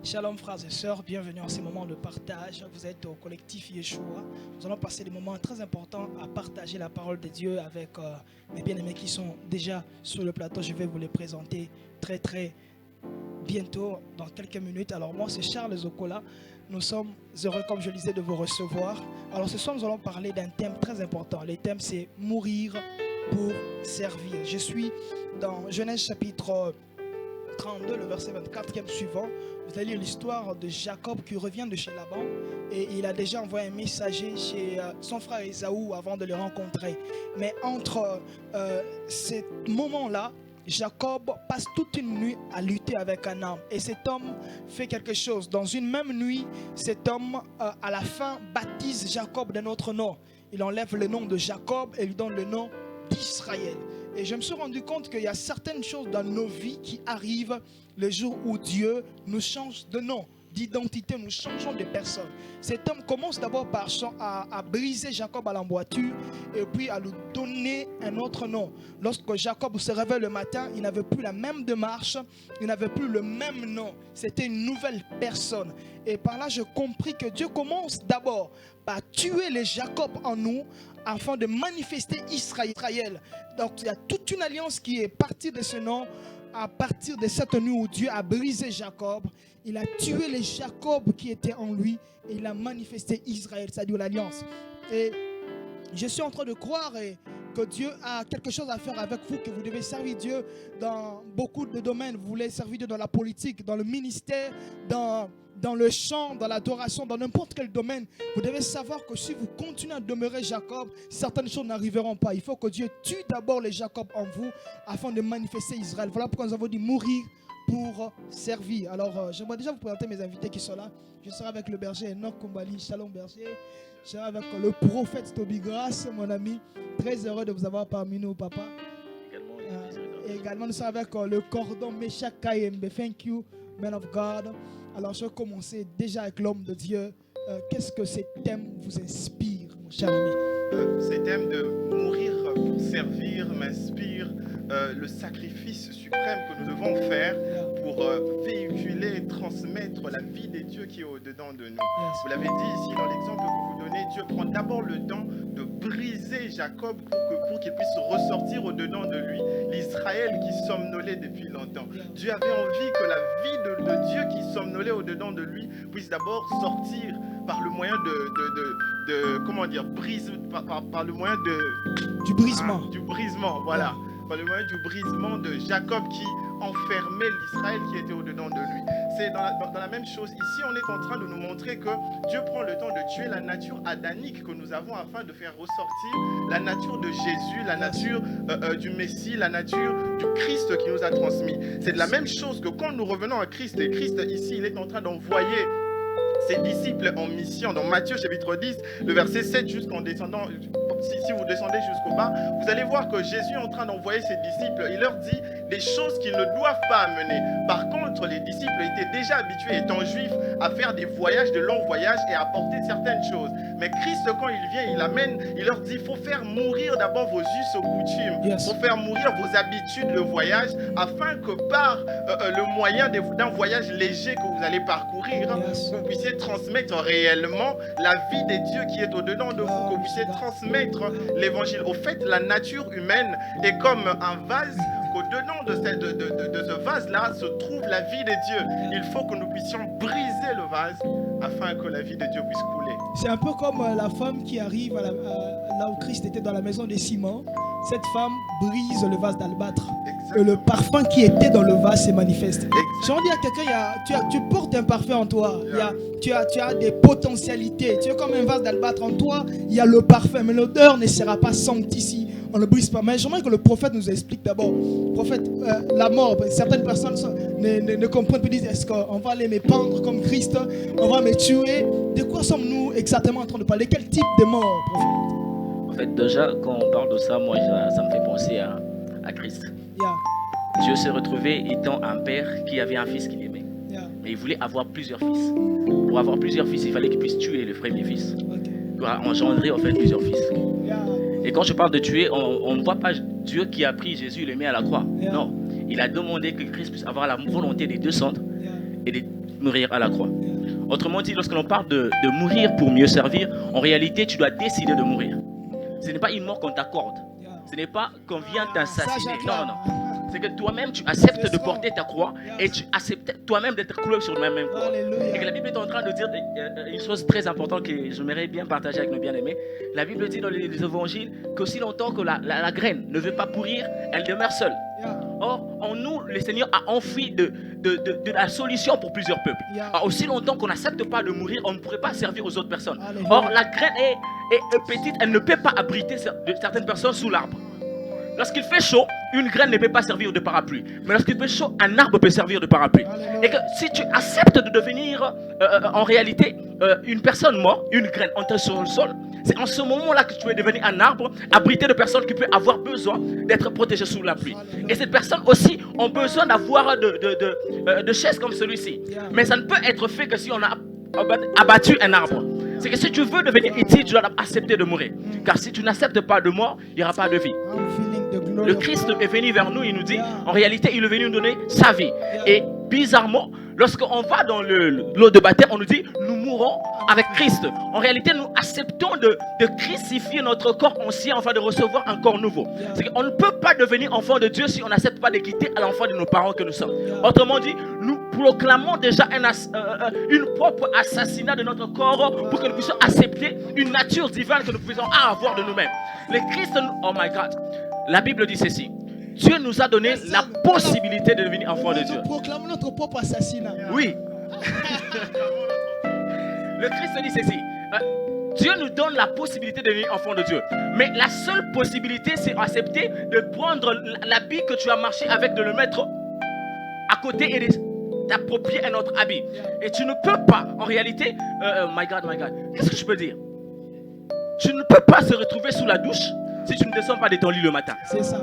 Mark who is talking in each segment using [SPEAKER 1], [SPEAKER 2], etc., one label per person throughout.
[SPEAKER 1] Shalom frères et sœurs, bienvenue en ces moments de partage. Vous êtes au collectif Yeshua. Nous allons passer des moments très importants à partager la parole de Dieu avec mes bien-aimés qui sont déjà sur le plateau. Je vais vous les présenter très bientôt, dans quelques minutes. Alors moi c'est Charles Zokola. Nous sommes heureux, comme je le disais, de vous recevoir. Alors ce soir nous allons parler d'un thème très important. Le thème c'est mourir pour servir. Je suis dans Genèse chapitre 32, le verset 24e suivant. Vous allez lire l'histoire de Jacob qui revient de chez Laban et il a déjà envoyé un messager chez son frère Ésaü avant de le rencontrer. Mais entre ces moments-là, Jacob passe toute une nuit à lutter avec un homme. Et cet homme fait quelque chose. Dans une même nuit, cet homme, à la fin, baptise Jacob d'un autre nom. Il enlève le nom de Jacob et lui donne le nom d'Israël. Et je me suis rendu compte qu'il y a certaines choses dans nos vies qui arrivent le jour où Dieu nous change de nom, d'identité, nous changeons de personne. Cet homme commence d'abord par à briser Jacob à l'emboîture et puis à lui donner un autre nom. Lorsque Jacob se réveille le matin, il n'avait plus la même démarche, il n'avait plus le même nom. C'était une nouvelle personne. Et par là, je compris que Dieu commence d'abord par tuer les Jacob en nous afin de manifester Israël. Donc il y a toute une alliance qui est partie de ce nom. À partir de cette nuit où Dieu a brisé Jacob, il a tué les Jacob qui étaient en lui et il a manifesté Israël, c'est-à-dire l'alliance. Et je suis en train de croire que Dieu a quelque chose à faire avec vous, que vous devez servir Dieu dans beaucoup de domaines. Vous voulez servir Dieu dans la politique, dans le ministère, dans le chant, dans l'adoration, dans n'importe quel domaine. Vous devez savoir que si vous continuez à demeurer Jacob, certaines choses n'arriveront pas. Il faut que Dieu tue d'abord les Jacob en vous afin de manifester Israël. Voilà pourquoi nous avons dit mourir pour servir. Alors, j'aimerais déjà vous présenter mes invités qui sont là. Je serai avec le berger Enoch Kumbali. Shalom berger. Je serai avec le prophète Toby Grace, mon ami. Très heureux de vous avoir parmi nous, papa. Et également, nous sommes avec le cordon Meshach Kayembe. Thank you, man of God. Alors, je vais commencer déjà avec l'homme de Dieu. Qu'est-ce que ces thèmes vous inspirent, mon cher ami?
[SPEAKER 2] Ces thèmes de mourir pour servir m'inspirent le sacrifice suprême que nous devons faire pour véhiculer et transmettre la vie des dieux qui est au-dedans de nous. Vous l'avez dit ici dans l'exemple que vous donnez, Dieu prend d'abord le temps de briser Jacob pour qu'il puisse ressortir au-dedans de lui l'Israël qui somnolait depuis longtemps. Dieu avait envie que la vie de Dieu qui somnolait au-dedans de lui puisse d'abord sortir par le moyen par le moyen
[SPEAKER 1] du brisement.
[SPEAKER 2] Du brisement, voilà. Par le moyen du brisement de Jacob qui enfermait l'Israël qui était au-dedans de lui. C'est dans la même chose. Ici, on est en train de nous montrer que Dieu prend le temps de tuer la nature adamique que nous avons afin de faire ressortir la nature de Jésus, la nature du Messie, la nature du Christ qui nous a transmis. C'est de la même chose que quand nous revenons à Christ, et Christ ici, il est en train d'envoyer ses disciples en mission. Dans Matthieu chapitre 10, le verset 7 jusqu'en descendant, si vous descendez jusqu'au bas, vous allez voir que Jésus est en train d'envoyer ses disciples. Il leur dit des choses qu'ils ne doivent pas amener. Par contre, les disciples étaient déjà habitués, étant juifs, à faire des voyages, de longs voyages et à apporter certaines choses. Mais Christ, quand il vient, il leur dit, il faut faire mourir d'abord vos us aux coutumes. Il faut faire mourir vos habitudes, le voyage, afin que par le moyen d'un voyage léger que vous allez parcourir, vous puissiez transmettre réellement la vie des dieux qui est au-dedans de vous, que vous puissiez transmettre l'évangile. Au fait, la nature humaine est comme un vase. Au-dedans de ce vase-là se trouve la vie des dieux. Il faut que nous puissions briser le vase afin que la vie de Dieu puisse couler.
[SPEAKER 1] C'est un peu comme la femme qui arrive là où Christ était dans la maison de Simon. Cette femme brise le vase d'albâtre. Et le parfum qui était dans le vase se manifeste. J'ai envie à quelqu'un, tu portes un parfum en toi. Tu as des potentialités. Tu es comme un vase d'albâtre en toi. Il y a le parfum, mais l'odeur ne sera pas sentie si on ne le brise pas. Mais j'aimerais que le prophète nous explique d'abord. Prophète, la mort. Certaines personnes ne comprennent pas, disent, est-ce qu'on va aller me pendre comme Christ? On va me tuer? De quoi sommes-nous exactement en train de parler? Quel type de mort, prophète?
[SPEAKER 3] En fait, déjà, quand on parle de ça, moi, ça me fait penser à Christ. Dieu s'est retrouvé étant un père qui avait un fils qu'il aimait. Mais il voulait avoir plusieurs fils. Pour avoir plusieurs fils, il fallait qu'il puisse tuer le premier fils. Pour engendrer, en fait, plusieurs fils. Et quand je parle de tuer, on ne voit pas Dieu qui a pris Jésus et le met à la croix. Non. Il a demandé que Christ puisse avoir la volonté de descendre et de mourir à la croix. Autrement dit, lorsque l'on parle de mourir pour mieux servir, en réalité, tu dois décider de mourir. Ce n'est pas une mort qu'on t'accorde. Ce n'est pas qu'on vient t'assassiner. Non, non. C'est que toi-même, tu acceptes de porter ta croix et tu acceptes toi-même d'être cloué sur la même croix. Et que la Bible est en train de dire une chose très importante que j'aimerais bien partager avec nos bien-aimés. La Bible dit dans les évangiles qu'aussi longtemps que la graine ne veut pas pourrir, elle demeure seule. Or, en nous, le Seigneur a enfoui de la solution pour plusieurs peuples. Alors, aussi longtemps qu'on n'accepte pas de mourir, on ne pourrait pas servir aux autres personnes. Or, la graine est petite, elle ne peut pas abriter certaines personnes sous l'arbre. Lorsqu'il fait chaud, une graine ne peut pas servir de parapluie. Mais lorsqu'il fait chaud, un arbre peut servir de parapluie. Et que si tu acceptes de devenir en réalité une personne morte, une graine entrée sur le sol, c'est en ce moment-là que tu es devenu un arbre abrité de personnes qui peuvent avoir besoin d'être protégées sous la pluie. Et ces personnes aussi ont besoin d'avoir de chaises comme celui-ci. Mais ça ne peut être fait que si on a abattu un arbre. C'est que si tu veux devenir utile, tu dois accepter de mourir. Car si tu n'acceptes pas de mort, il n'y aura pas de vie. Le Christ est venu vers nous, il nous dit, en réalité, il est venu nous donner sa vie. Et bizarrement, lorsqu'on va dans l'eau de baptême, on nous dit, nous mourrons avec Christ. En réalité, nous acceptons de crucifier notre corps ancien afin de recevoir un corps nouveau. C'est qu'on ne peut pas devenir enfant de Dieu si on n'accepte pas de quitter à l'enfant de nos parents que nous sommes. Autrement dit, nous proclamons déjà une propre assassinat de notre corps pour que nous puissions accepter une nature divine que nous puissions avoir de nous-mêmes. Le Christ, oh my God, la Bible dit ceci. Dieu nous a donné la possibilité de devenir enfant de Dieu.
[SPEAKER 1] Nous proclamons notre propre assassinat.
[SPEAKER 3] Oui. Le Christ dit ceci. Dieu nous donne la possibilité de devenir enfant de Dieu. Mais la seule possibilité, c'est accepter de prendre l'habit que tu as marché avec, de le mettre à côté et d'approprier un autre habit. Et tu ne peux pas, en réalité, my God, qu'est-ce que je peux dire? Tu ne peux pas se retrouver sous la douche si tu ne descends pas de ton lit le matin.
[SPEAKER 1] C'est ça.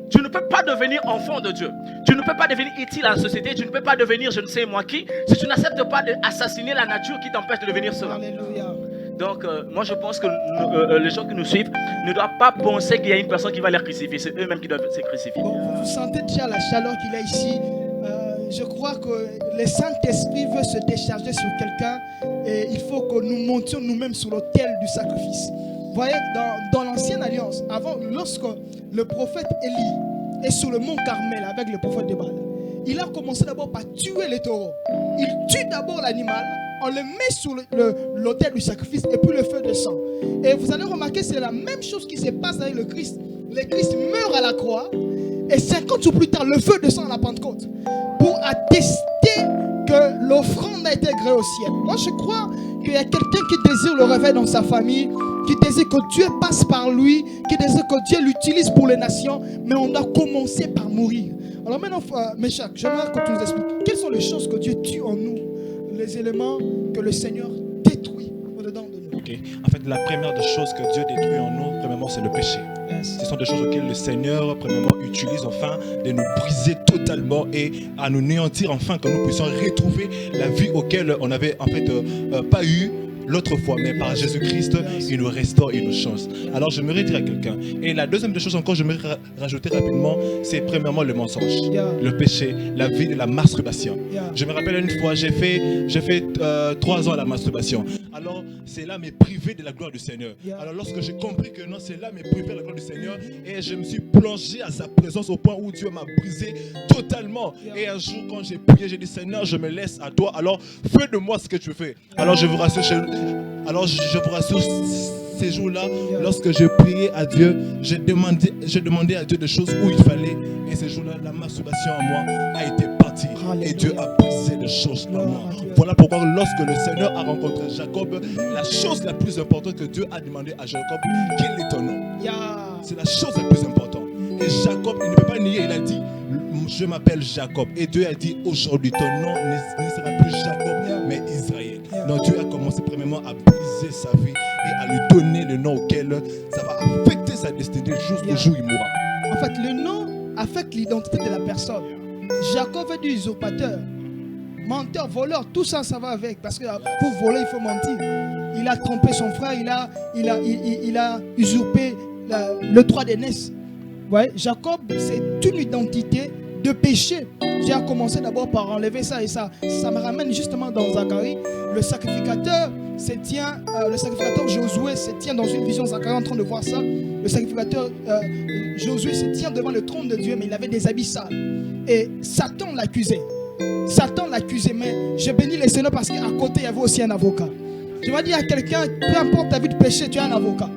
[SPEAKER 3] Tu ne peux pas devenir enfant de Dieu. Tu ne peux pas devenir utile à la société. Tu ne peux pas devenir je ne sais moi qui si tu n'acceptes pas d'assassiner la nature qui t'empêche de devenir cela.
[SPEAKER 1] Alléluia.
[SPEAKER 3] Donc, moi je pense que les gens qui nous suivent ne doivent pas penser qu'il y a une personne qui va les crucifier. C'est eux-mêmes qui doivent se crucifier.
[SPEAKER 1] Bon, vous sentez déjà la chaleur qu'il y a ici. Je crois que le Saint-Esprit veut se décharger sur quelqu'un et il faut que nous montions nous-mêmes sur l'autel du sacrifice. Vous voyez, dans l'ancienne alliance, avant, lorsque le prophèt Élie est sur le mont Carmel avec le prophète de Baal, il a commencé d'abord par tuer les taureaux. Il tue d'abord l'animal, on le met sur l'autel du sacrifice et puis le feu descend. Et vous allez remarquer, c'est la même chose qui se passe avec le Christ. Le Christ meurt à la croix et 50 jours plus tard, le feu descend à la Pentecôte pour attester que l'offrande a été agréée au ciel. Moi, je crois qu'il y a quelqu'un qui désire le réveil dans sa famille, qui désire que Dieu passe par lui, qui désire que Dieu l'utilise pour les nations, mais on doit commencer par mourir. Alors maintenant, Meshach, j'aimerais que tu nous expliques quelles sont les choses que Dieu tue en nous, les éléments que le Seigneur détruit au-dedans de nous.
[SPEAKER 4] Okay. En fait, la première des choses que Dieu détruit en nous, premièrement, c'est le péché. Yes. Ce sont des choses auxquelles le Seigneur, premièrement, utilise afin de nous briser totalement et à nous néantir, afin que nous puissions retrouver la vie auquel on n'avait en fait pas eu l'autre fois, mais par Jésus-Christ, il nous restaure, il nous change. Alors j'aimerais dire à quelqu'un, et la deuxième des choses encore, j'aimerais rajouter rapidement, c'est premièrement le mensonge, le péché, la vie de la masturbation. Je me rappelle une fois, j'ai fait 3 ans à la masturbation. Alors c'est là me priver de la gloire du Seigneur. Alors lorsque j'ai compris que non, c'est là me priver de la gloire du Seigneur, et je me suis plongé à sa présence au point où Dieu m'a brisé totalement. Et un jour quand j'ai prié, j'ai dit Seigneur, je me laisse à toi, alors fais de moi ce que tu fais. Alors je vous rassure, ces jours-là, lorsque je priais à Dieu, j'ai demandé à Dieu des choses où il fallait. Et ces jours-là, la masturbation en moi a été partie. Et Dieu a brisé des choses en moi. Voilà pourquoi lorsque le Seigneur a rencontré Jacob, la chose la plus importante que Dieu a demandé à Jacob, quel est ton nom? C'est la chose la plus importante. Et Jacob, il ne peut pas nier, il a dit, je m'appelle Jacob. Et Dieu a dit, aujourd'hui, ton nom ne sera plus Jacob, mais Israël. Donc Dieu a commencé premièrement à briser sa vie et à lui donner le nom auquel ça va affecter sa destinée jusqu'au jour où il mourra.
[SPEAKER 1] En fait, le nom affecte l'identité de la personne. Jacob est du usurpateur, menteur, voleur, tout ça, ça va avec. Parce que pour voler, il faut mentir. Il a trompé son frère, il a usurpé le droit d'aînesse. Ouais, Jacob, c'est une identité de péché. Dieu a commencé d'abord par enlever ça et ça. Ça me ramène justement dans Zacharie. Le sacrificateur Josué se tient dans une vision. Zacharie est en train de voir ça. Le sacrificateur Josué se tient devant le trône de Dieu, mais il avait des habits sales. Et Satan l'accusait. Mais je bénis le Seigneur parce qu'à côté, il y avait aussi un avocat. Je vais dire à quelqu'un, peu importe ta vie de péché, tu as un avocat.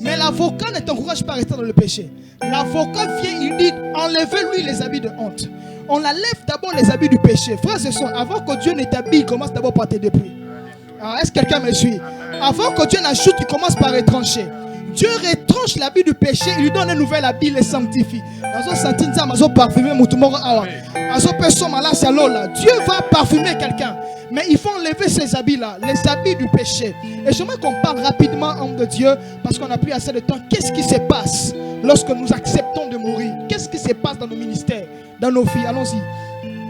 [SPEAKER 1] Mais l'avocat ne t'encourage pas à rester dans le péché. L'avocat vient, il dit, enlevez-lui les habits de honte. On enlève d'abord les habits du péché. Frères et sœurs, avant que Dieu ne t'habille, commence d'abord par te dépouiller. Alors, est-ce que quelqu'un me suit? Avant que Dieu n'ajoute, il commence par retrancher. Dieu retranche l'habit du péché, il lui donne un nouvel habit, il le sanctifie. Dieu va parfumer quelqu'un. Mais il faut enlever ces habits-là, les habits du péché. Et j'aimerais qu'on parle rapidement, homme de Dieu, parce qu'on n'a plus assez de temps. Qu'est-ce qui se passe lorsque nous acceptons de mourir? Qu'est-ce qui se passe dans nos ministères, dans nos vies? Allons-y.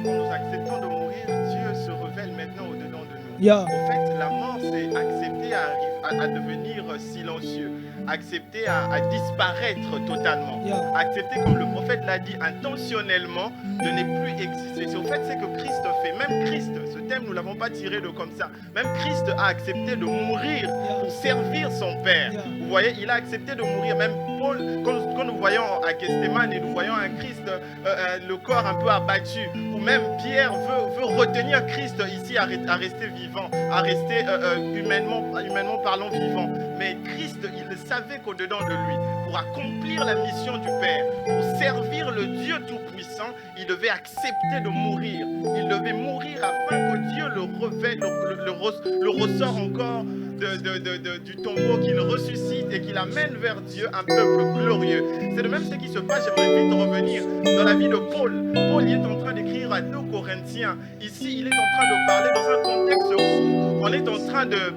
[SPEAKER 2] Quand nous acceptons de mourir, Dieu se révèle maintenant au-dedans de nous.
[SPEAKER 1] Yeah.
[SPEAKER 2] En fait, la mort, c'est accepter à devenir silencieux, accepter à disparaître totalement, accepter, comme le prophète l'a dit, intentionnellement, de ne plus exister. C'est au fait, c'est que Christ fait. Même Christ, ce thème, nous ne l'avons pas tiré de comme ça. Même Christ a accepté de mourir pour servir son Père. Vous voyez, il a accepté de mourir. Même Paul, quand nous voyons à Gethsémane et nous voyons un Christ, le corps un peu abattu, ou même Pierre veut retenir Christ ici à rester vivant, à rester humainement parlant vivant. Mais Christ, il savait qu'au-dedans de lui, pour accomplir la mission du Père, pour servir le Dieu Tout-Puissant, il devait accepter de mourir. Il devait mourir afin que Dieu le ressort encore du tombeau, qu'il ressuscite et qu'il amène vers Dieu un peuple glorieux. C'est de même ce qui se passe. J'aimerais vite revenir dans la vie de Paul. Paul, il est en train d'écrire à 2 Corinthiens. Ici, il est en train de parler dans un contexte où on est en train de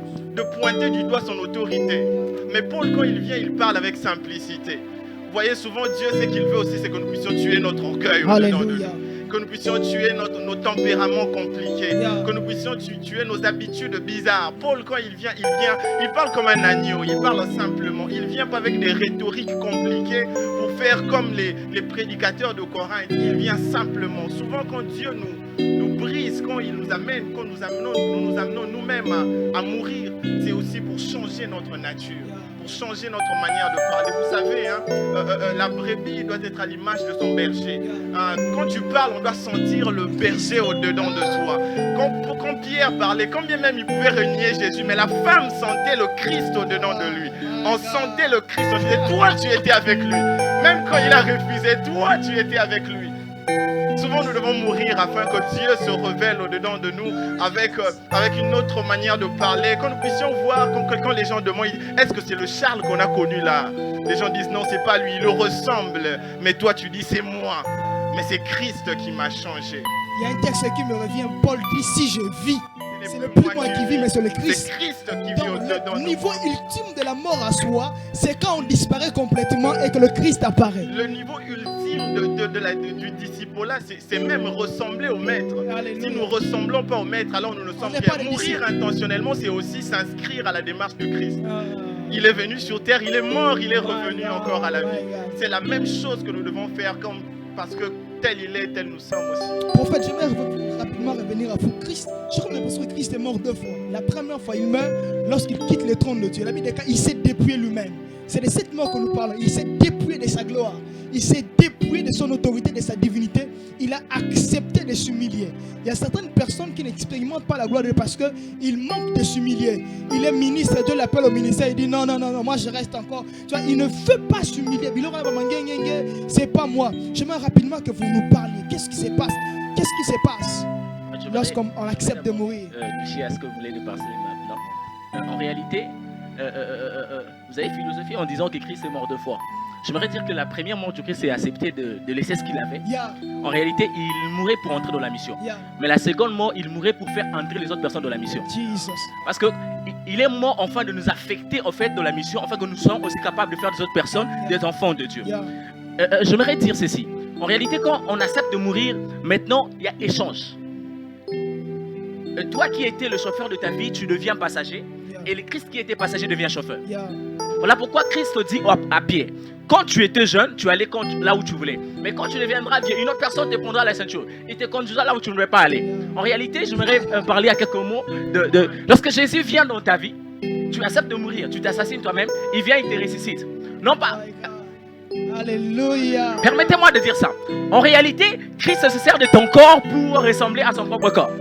[SPEAKER 2] pointer du doigt son autorité. Mais Paul, quand il vient, il parle avec simplicité. Vous voyez, souvent, Dieu, ce qu'il veut aussi, c'est que nous puissions tuer notre orgueil au-dedans de lui. Que nous puissions tuer nos tempéraments compliqués, que nous puissions tuer nos habitudes bizarres. Paul, quand il vient, il parle comme un agneau, il parle simplement. Il vient pas avec des rhétoriques compliquées pour faire comme les prédicateurs de Corinthe. Il vient simplement. Souvent, quand Dieu nous brise, quand il nous amène, quand nous nous amenons nous-mêmes à mourir, c'est aussi pour changer notre nature, pour changer notre manière de parler. Vous savez, la brebis doit être à l'image de son berger. Quand tu parles, on doit sentir le berger au-dedans de toi. Quand Pierre parlait, quand bien même il pouvait renier Jésus, mais la femme sentait le Christ au-dedans de lui. On sentait le Christ. On disait, toi, tu étais avec lui. Même quand il a refusé, toi, tu étais avec lui. Souvent, nous devons mourir afin que Dieu se révèle au-dedans de nous avec une autre manière de parler. Quand nous puissions voir, quand les gens demandent, est-ce que c'est le Charles qu'on a connu là? Les gens disent, non, c'est pas lui, il le ressemble. Mais toi, tu dis, c'est moi. Mais c'est Christ qui m'a changé.
[SPEAKER 1] Il y a un texte qui me revient. Paul dit, si je vis, c'est le plus moi qui vit, mais c'est le Christ.
[SPEAKER 2] C'est Christ qui vit au-dedans de nous.
[SPEAKER 1] Le niveau ultime de la mort à soi, c'est quand on disparaît complètement et que le Christ apparaît.
[SPEAKER 2] Le niveau ultime du disciple-là, c'est même ressembler au Maître. Si nous ne ressemblons pas au Maître, alors nous ne sommes pas. Mourir intentionnellement, c'est aussi s'inscrire à la démarche de Christ. Il est venu sur terre, il est mort, il est revenu encore à la vie. C'est la même chose que nous devons faire parce que tel il est, tel nous sommes aussi.
[SPEAKER 1] Prophète, j'aimerais rapidement revenir à vous. Christ, je crois parce que Christ est mort 2 fois. La première fois, il meurt lorsqu'il quitte le trône de Dieu. La Bible dit qu'il s'est dépouillé lui-même. C'est de cette mort que nous parlons. Il s'est dépouillé de sa gloire. Il s'est dépouillé de son autorité, de sa divinité. Il a accepté de s'humilier. Il y a certaines personnes qui n'expérimentent pas la gloire de Dieu parce qu'ils manquent de s'humilier. Il est ministre, Dieu l'appelle au ministère. Il dit non, moi je reste encore. Tu vois, il ne veut pas s'humilier. C'est pas moi. J'aimerais rapidement que vous nous parliez. Qu'est-ce qui se passe? Qu'est-ce qui se passe lorsqu'on accepte de mourir?
[SPEAKER 3] Toucher à ce que vous voulez de passer maintenant. En réalité, vous avez philosophé en disant que Christ est mort 2 fois. J'aimerais dire que la première mort du Christ, c'est accepter de laisser ce qu'il avait. En réalité, il mourait pour entrer dans la mission. Mais la seconde mort, il mourait pour faire entrer les autres personnes dans la mission. Parce qu'il est mort afin de nous affecter en fait dans la mission, afin que nous soyons aussi capables de faire des autres personnes des enfants de Dieu. J'aimerais dire ceci. En réalité, quand on accepte de mourir, maintenant, il y a échange. Toi qui étais le chauffeur de ta vie, tu deviens passager. Et le Christ qui était passager devient chauffeur. Voilà pourquoi Christ dit à Pierre, quand tu étais jeune, tu allais là où tu voulais. Mais quand tu deviendras vieux, une autre personne te prendra la ceinture. Il te conduira là où tu ne veux pas aller. En réalité, j'aimerais parler à quelques mots lorsque Jésus vient dans ta vie, tu acceptes de mourir, tu t'assassines toi-même, il vient, il te ressuscite. Non pas...
[SPEAKER 1] Alléluia.
[SPEAKER 3] Permettez-moi de dire ça. En réalité, Christ se sert de ton corps pour ressembler à son propre corps.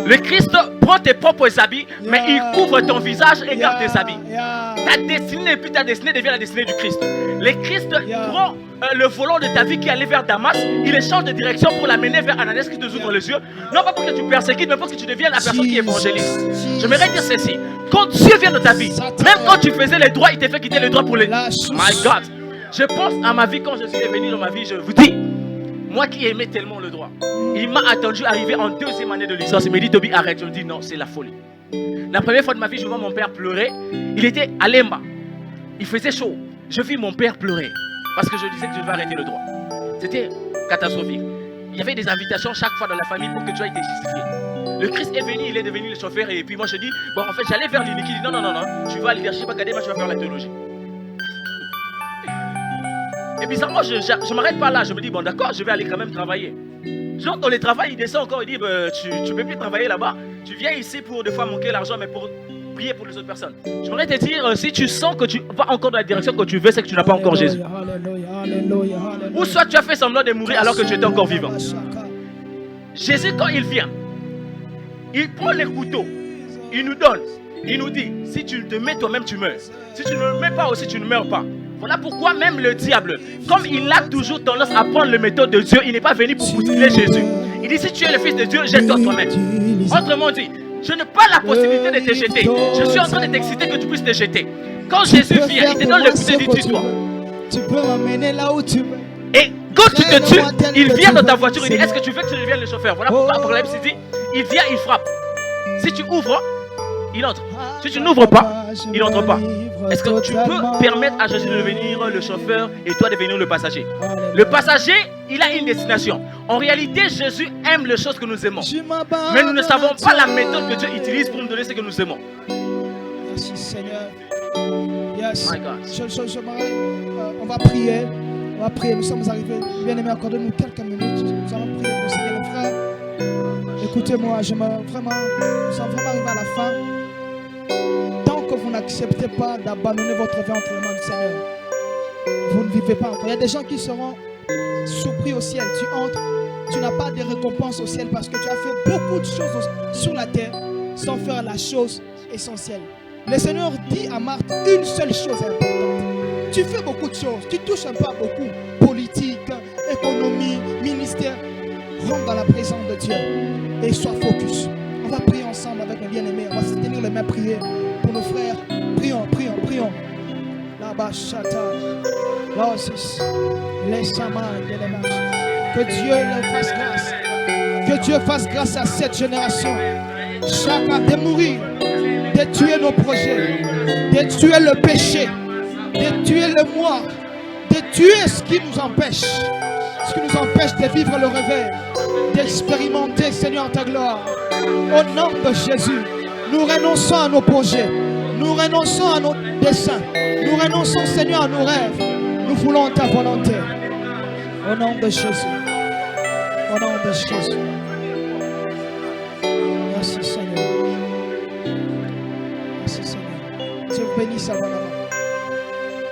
[SPEAKER 3] Le Christ prend tes propres habits, mais il couvre ton visage et garde tes habits. Ta destinée n'est plus ta destinée, devient la destinée du Christ. Le Christ prend le volant de ta vie qui allait vers Damas, il change de direction pour l'amener vers Ananias qui te ouvre les yeux. Non pas pour que tu persécutes, mais pour que tu deviennes la personne qui évangélise. J'aimerais dire ceci. Quand Dieu vient dans ta vie, même quand tu faisais les droits, il t'a fait quitter les droits pour les... My God. Je pense à ma vie quand je suis venu dans ma vie, je vous dis, moi qui aimais tellement le droit, il m'a attendu arriver en 2e année de licence. Il m'a dit, Toby, arrête. Je me dis, non, c'est la folie. La première fois de ma vie, je vois mon père pleurer. Il était à Lemba. Il faisait chaud. Je vis mon père pleurer parce que je disais que je devais arrêter le droit. C'était catastrophique. Il y avait des invitations chaque fois dans la famille pour que tu ailles te justifier. Le Christ est venu, il est devenu le chauffeur. Et puis moi, je dis, bon, en fait, j'allais vers l'unique. Il dit, non, tu vas à leadership académie, tu vas faire la théologie. Et bizarrement, je ne m'arrête pas là. Je me dis, bon d'accord, je vais aller quand même travailler. Genre dans le travail, il descend encore, il dit, tu ne peux plus travailler là-bas. Tu viens ici pour des fois manquer l'argent, mais pour prier pour les autres personnes. Je voudrais te dire, si tu sens que tu vas encore dans la direction que tu veux, c'est que tu n'as pas encore Jésus. Ou soit tu as fait semblant de mourir alors que tu étais encore vivant. Jésus, quand il vient, il prend les couteaux, il nous donne, il nous dit, si tu te mets toi-même, tu meurs. Si tu ne le mets pas aussi, tu ne meurs pas. Voilà pourquoi même le diable, comme il a toujours tendance à prendre le méthode de Dieu, il n'est pas venu pour bousculer Jésus. Il dit, si tu es le fils de Dieu, jette-toi toi-même. Autrement dit, je n'ai pas la possibilité de te jeter. Je suis en train de t'exciter que tu puisses te jeter. Quand Jésus vient, il te donne le pouvoir de tue-toi.
[SPEAKER 1] Tu peux m'amener là où tu veux.
[SPEAKER 3] Et quand tu te tues, il vient dans ta voiture, il dit, est-ce que tu veux que je devienne le chauffeur? Voilà pourquoi Apocalypse dit, il vient, il frappe. Si tu ouvres, il entre. Si tu n'ouvres pas, il n'entre pas. Est-ce que tu peux permettre à Jésus de devenir le chauffeur et toi de devenir le passager? Le passager, il a une destination. En réalité, Jésus aime les choses que nous aimons. Mais nous ne savons pas la méthode que Dieu utilise pour nous donner ce que nous aimons.
[SPEAKER 1] Merci Seigneur. Yes. On va prier. On va prier. Nous sommes arrivés. Bien aimé, accordez-nous quelques minutes. Nous allons prier pour Seigneur les frères. Écoutez-moi, nous sommes vraiment arrivés à la fin. Tant que vous n'acceptez pas d'abandonner votre vie entre les mains du Seigneur, vous ne vivez pas encore. Il y a des gens qui seront surpris au ciel. Tu entres, tu n'as pas de récompense au ciel parce que tu as fait beaucoup de choses sur la terre sans faire la chose essentielle. Le Seigneur dit à Marthe une seule chose importante. Tu fais beaucoup de choses, tu touches un peu à beaucoup. Politique, économie, ministère. Rentre dans la présence de Dieu et sois focus. On va prier ensemble avec mes bien-aimés. On va se tenir les mains, prier pour nos frères. Prions. Là-bas, chata. Que Dieu leur fasse grâce. Que Dieu fasse grâce à cette génération. Chacun de mourir, de tuer nos projets, de tuer le péché, de tuer le moi, de tuer ce qui nous empêche de vivre le réveil, d'expérimenter, Seigneur, ta gloire. Au nom de Jésus, nous renonçons à nos projets, nous renonçons à nos desseins, nous renonçons, Seigneur, à nos rêves. Nous voulons ta volonté. Au nom de Jésus. Au nom de Jésus. Merci, Seigneur. Merci, Seigneur. Dieu vous bénisse abondamment.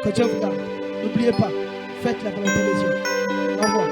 [SPEAKER 1] Que Dieu vous garde. N'oubliez pas, faites la volonté de Dieu. Au revoir.